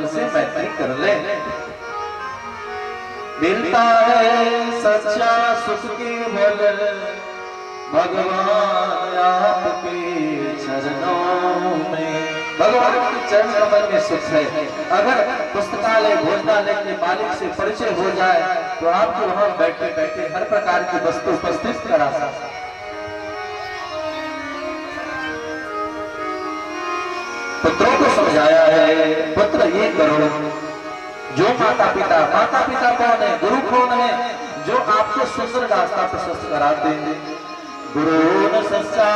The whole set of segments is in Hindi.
कमल से मैत्री कर ले। मिलता है सच्चा सुख केवल भगवान आपके चरणों में। भगवान के चरण कमल में सुख है। अगर पुस्तकालय भोजनालय के मालिक से परिचय हो जाए तो आपको वहां बैठे बैठे हर प्रकार की वस्तु उपस्थित करा सकते। पुत्रों को समझाया है, पुत्र ये करो जो माता पिता कौन है, गुरु कौन है, जो आपको सुंदर रास्ता प्रशस्त कराते हैं। गुरु न सच्चा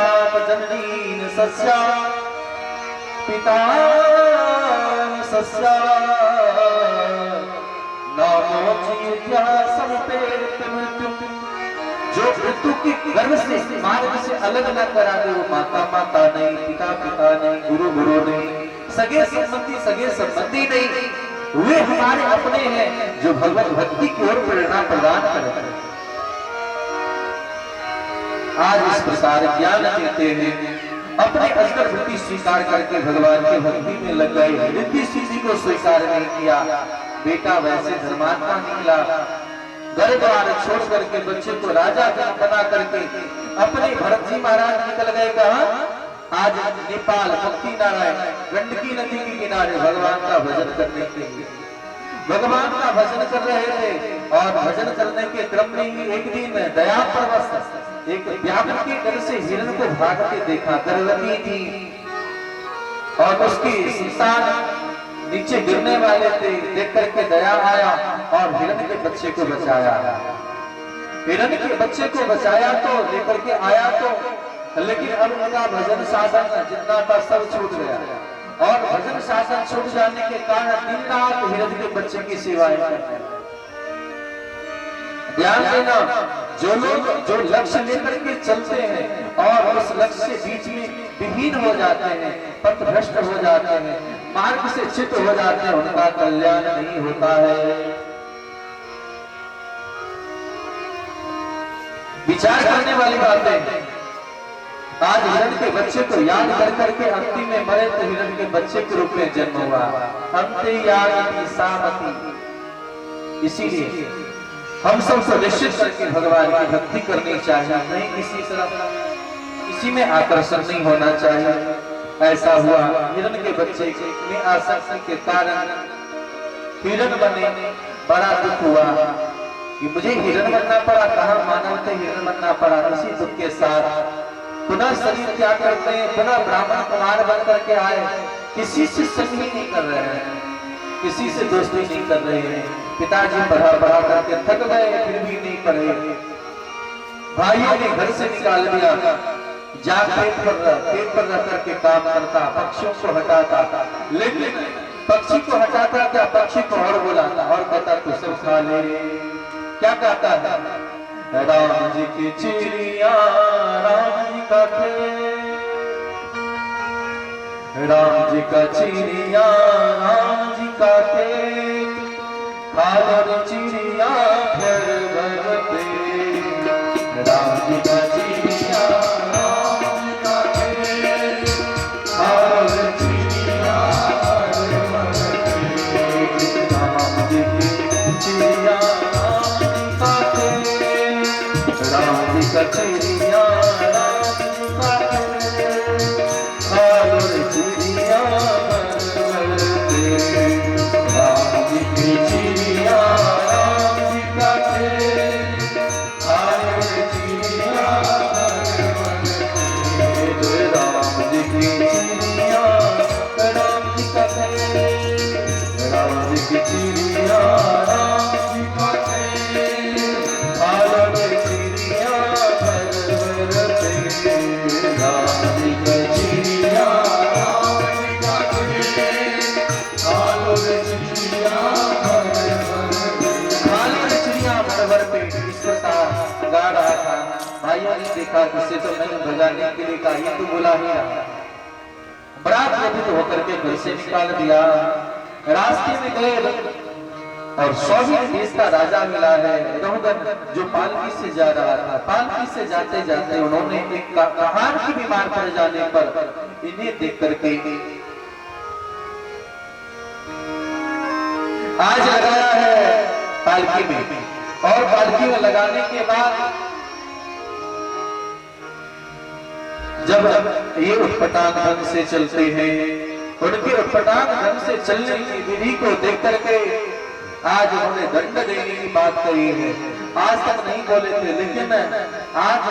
जननी न सच्चा पिता सच्चा नामो जो मृत्यु की गर्भ से मार्ग से अलग न करा दे वो माता नहीं, पिता नहीं, गुरु नहीं, सगे संबंधी नहीं, वे हमारे अपने हैं जो भगवत भक्ति की ओर प्रेरणा प्रदान करते हैं। आज इस प्रकार ज्ञान देते हैं, अपने अजगर वृत्ति स्वीकार करके भगवान की भक्ति में लग गए। रिद्धि सिद्धि को स्वीकार नहीं किया, बेटा वैसे धर्मात्मा निकला। घर द्वार छोड़ करके बच्चे को राजा बना करके अपने भरत जी महाराज निकल गए। कहा आज नेपाल भक्ति नारायण गंडकी नदी के किनारे भगवान का भजन करने के लिए भगवान का भजन कर रहे थे। और भजन करने के क्रम में ही एक दिन दया परवश एक व्याघ्र के डर से हिरण को भागते देखा। गर्भवती थी और उसकी संतान नीचे गिरने वाले थे। देख करके दया आया और हिरण के बच्चे को बचाया। हिरण के बच्चे को बचाया तो लेकर के आया तो, लेकिन अब उनका भजन साधन जितना था सब छूट गया। और भजन शासन छूट जाने के कारण दिन रात हिरण के बच्चे की सेवाएं करते हैं। ध्यान देना, जो लोग जो लक्ष्य लेकर के चलते हैं और उस लक्ष्य से बीच में विहीन हो जाते हैं, पथ भ्रष्ट हो जाते हैं, मार्ग से च्युत हो जाते हैं, उनका कल्याण नहीं होता है। विचार करने वाली बातें। आज हिरण के बच्चे को याद कर करके अंतिम में मरे तो हिरण के बच्चे के रूप में जन्म हुआ। अंत्यागति सामति। इसीलिए हम सब निश्चित करके भगवान की भक्ति करनी चाहिए, नहीं किसी तरफ इसी में आकर्षण नहीं होना चाहिए। ऐसा हुआ हिरण के बच्चे में आसक्ति के कारण हिरण बने। बड़ा दुख हुआ कि मुझे हिरण बनना पड़ा, कहाँ मानव थे हिरण बनना पड़ा। इसी दुख के साथ पुनः शरीर त्याग करते हैं, पुनः ब्राह्मण कुमार बन करके आए। किसी से संग ही नहीं कर रहे हैं, किसी से दोस्ती नहीं कर रहे हैं। पिताजी पढ़ा करके थक गए फिर भी नहीं पढ़े। भाइयों ने घर से निकाल दिया। जा पेट पर रह करके काम करता, पक्षियों को हटाता। लेकिन पक्षी को हटाता क्या, पक्षी को और बुलाता और कहता तू सब खा ले। क्या कहता है, राम जी की चिड़िया राम जी का खेत, राम जी का चिड़िया राम जी का खेत, खालो चिड़िया घर भर पेट। राम जी का चिड़िया राम जी का खेत, खालो चिड़िया घर भर पेट। राम जी की चिड़िया राम जी का खेत, राम जी का चिड़िया राम जी का खेत, खालो चिड़िया घर भर पेट। राम जी की चिड़िया राम जी का खेत, खालो चिड़िया घर भर पेट। राम जी की चिड़िया राम जी का खेत, राम जी की चिड़िया राम जी का खेत, खालो चिड़िया घर भर पेट। राम जी का चिड़िया राम जी का खेत, खालो चिड़िया घर भर पेट। खालो चिड़िया घर भर पेट। इस प्रकार गा रहा था। भाइयों ने देखा जिससे तो मैंने बजाने के लिए कहा, ये तो बोला ही रहा। बड़ा क्रोधित होकर के घर से निकाल दिया। रास्ते में गए और सौवीं देश का राजा मिला है रघुदन, जो पालकी से जा रहा था। पालकी से जाते जाते उन्होंने एक कहार की बीमार पड़ जाने पर इन्हें देख करके आज लगाया है पालकी में, और पालकी में लगाने के बाद जब ये उठपटांग ढंग से चलते हैं, उनके उठपटांग ढंग से चलने की विधि को देख करके आज उन्होंने दंड देने की बात कही है। आज तक नहीं बोले थे, लेकिन आज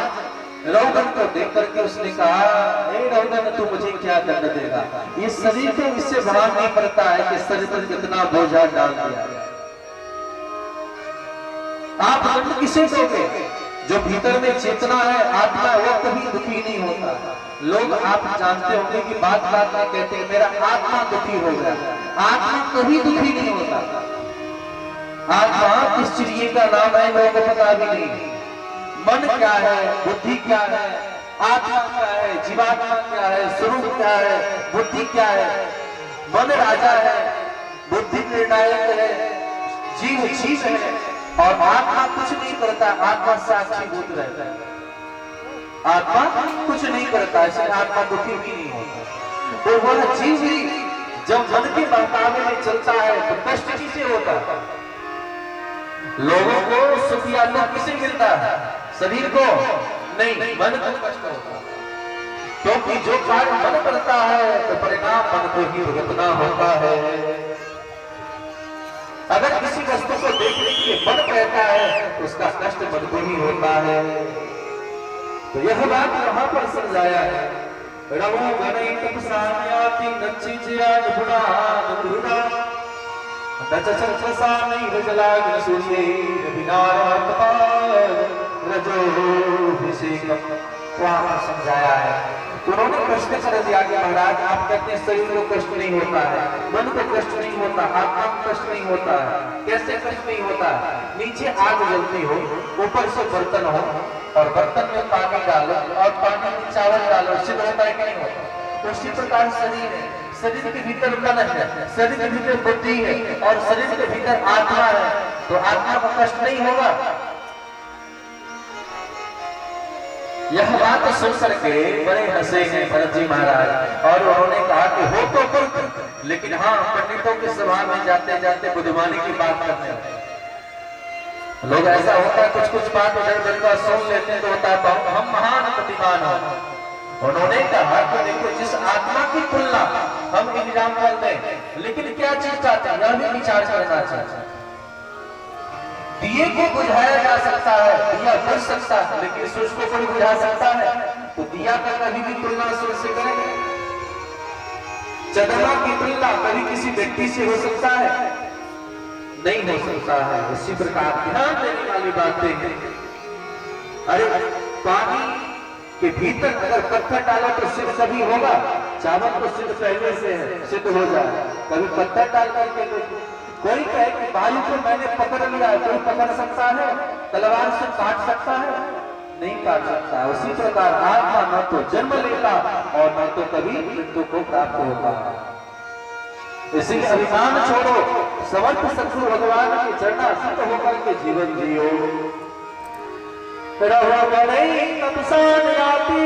रौगन को देख करके उसने कहा, हे रौगन, तू मुझे क्या दंड देगा? इस शरीर को इससे भान नहीं पड़ता है कि शरीर पर कितना बोझा डाल दिया। आप दंड किसे दोगे? जो भीतर में चेतना है, आत्मा, वो कभी दुखी नहीं होता। लोग आप जानते होंगे कि बात बात में कहते हैं मेरा आत्मा दुखी हो गया। आत्मा कभी दुखी नहीं होता। आत्मा किस चिड़िए का नाम है लोगों को पता भी नहीं। मन क्या है, बुद्धि क्या है, आत्मा क्या है, जीवात्मा क्या है, स्वरूप क्या है, बुद्धि क्या है। मन राजा है, बुद्धि निर्णायक है, जीव जीव है, और आत्मा कुछ नहीं करता। आत्मा साक्षीभूत रहता है। आत्मा कुछ नहीं करता, इसलिए आत्मा दुखी भी नहीं होता। तो वह जीव भी जब मन के बहकावे में चलता है तो कष्ट किसे होता है? लोगों को सुख या दुख किसे मिलता है? शरीर को नहीं, मन को कष्ट होता है। क्योंकि जो कार्य मन करता है तो परिणाम मन को ही भुगतना होता है। अगर किसी वस्तु को देखने के लिए मन कहता है तो उसका कष्ट मन को ही होता है। तो यह बात वहां पर समझाया है। रवो गणै तपसान्याति नच्ची ज्यान गुणान दुर्गा दचचन प्रसानै रजलाग्न सूर्ये विनारात्पाद रजोभिषेकम। वहां समझाया है। उन्होंने कष्ट कर दिया कि महाराज आप कहते हैं शरीर को कष्ट नहीं होता है, मन को कष्ट नहीं होता, आत्मा को कष्ट नहीं होता है। कैसे कष्ट नहीं होता? नीचे आग जलती हो, ऊपर से बर्तन हो, और बर्तन में पानी डालो और पानी में चावल डालो, सिद्ध होता है कि नहीं होता? उसी प्रकार शरीर है। शरीर के भीतर मन है, शरीर के भीतर बुद्धि है, और शरीर के भीतर आत्मा है। तो आत्मा को कष्ट नहीं होगा। यह बात सुन करके बड़े हंसे हैं भरत जी महाराज, और उन्होंने कहा कि हो तो पुत्र, लेकिन हाँ, पंडितों की सभा में जाते जाते बुद्धिमानी की बात करते हैं। लोग ऐसा होता है कुछ कुछ बात इधर उधर का सुन लेते हैं तो होता है हम महान प्रतिमान हो। उन्होंने कहा कि देखो, जिस आत्मा की तुलना हम इंजाम करते हैं, लेकिन क्या चीज चाहते हैं यह भी विचार करना चाहिए। दिए को बुझाया जा सकता है, दिया बुझ सकता है, लेकिन सूरज को कोई बुझा सकता है? तो दिया का कभी भी तुलना सूरज से करेंगे? चंद्रमा की तुलना कभी किसी व्यक्ति से हो सकता है? नहीं हो सकता है। इसी प्रकार ध्यान देने वाली बातें हैं। अरे पानी के भीतर अगर पत्थर डालो तो सिद्ध कभी होगा? चावल तो सिद्ध पहले से है, सिद्ध हो जाए। कभी पत्थर डाल करके कोई कहे कि वायु को मैंने पकड़ लिया, कोई पकड़ सकता है? तलवार से काट सकता है? नहीं काट सकता। उसी प्रकार आत्मा न तो जन्म लेता और न तो कभी मृत्यु को प्राप्त होता। इसलिए अभिमान छोड़ो, समर्थ सद्गुरु भगवान के चरणासीत होकर के जीवन जियो। रहो गणै तपसान्याति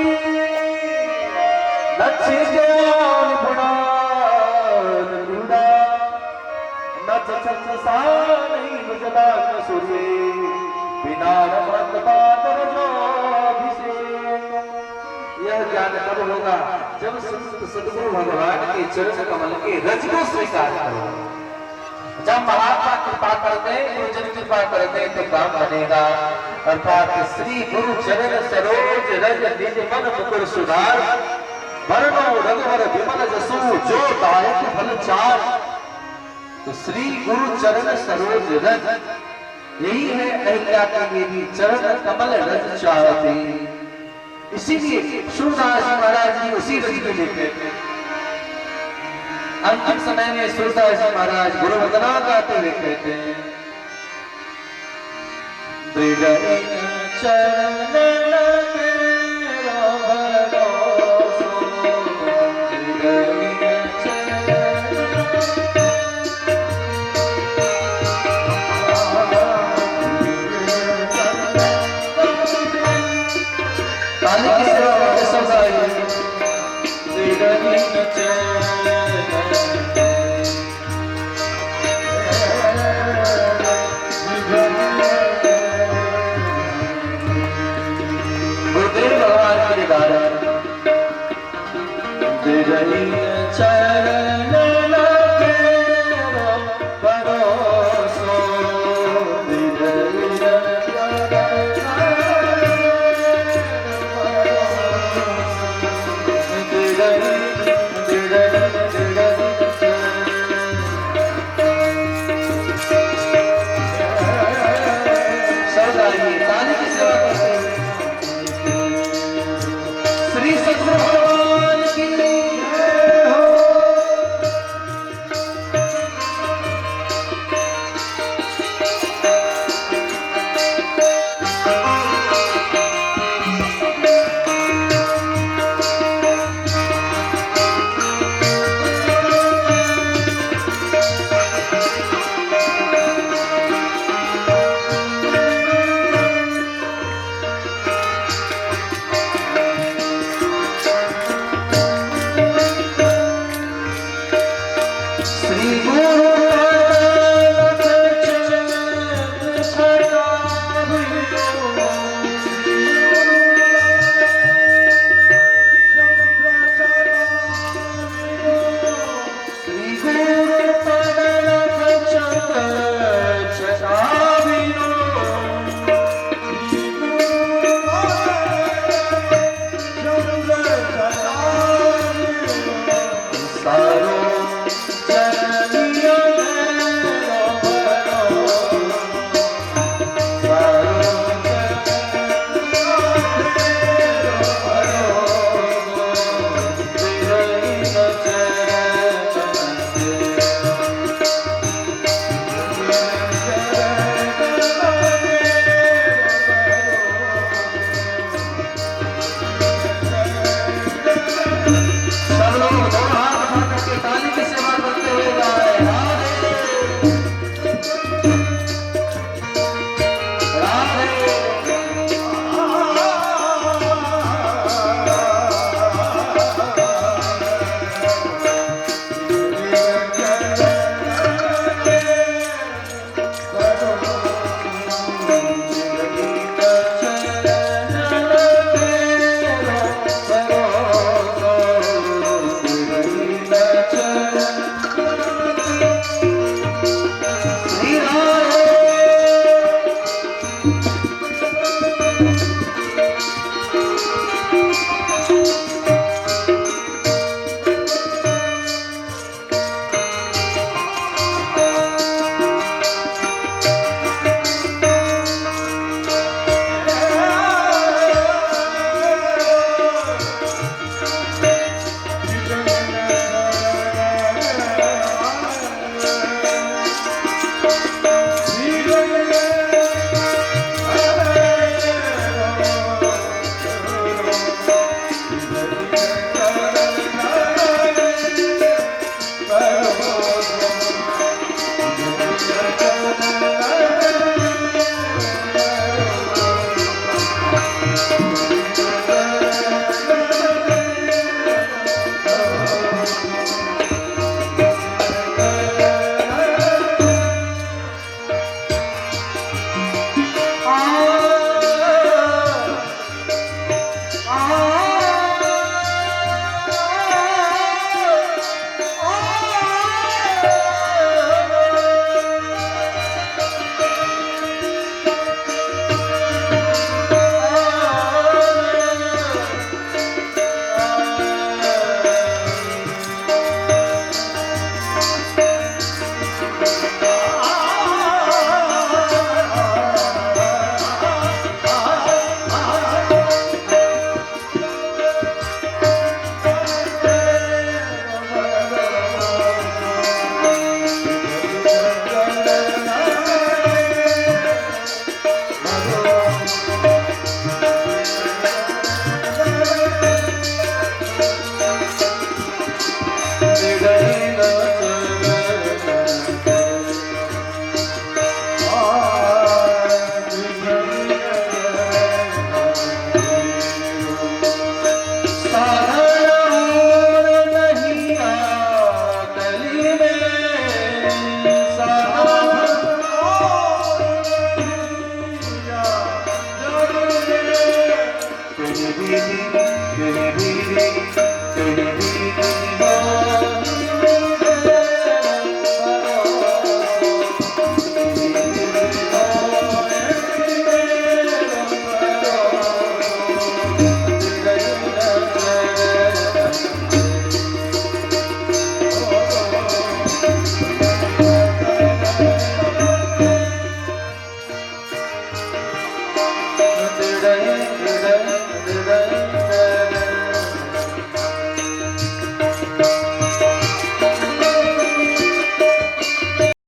नच्ची ज्ञान गुणान दुर्गा नचचन प्रसानै रजलाग्न सूर्ये विनारात्पाद रजोभिषेकम। यह ज्ञान कब होगा? जब सद्गुरु भगवान के चरण कमल के रज को स्वीकार करो। जब महात्मा कृपा करते हैं, गुरुजन कृपा करते हैं तो काम बनेगा। अर्थात श्री गुरु चरण सरोज रज निज मन मुकुर सुधार वरणो रघुवर विमल जसु जो दायक फल चार। तो श्री गुरु चरण सरोज रज, यही है अहिल्या के भी चरण कमल रज चाहते। इसीलिए सूरदास महाराज जी उसी रज को लेते हैं। अंतिम समय में सूरदास महाराज गुरु वंदना गाते हुए कहते हैं, हरि चरण परोसो श्री सद्गुरु भगवान की जय हो। श्री गुरु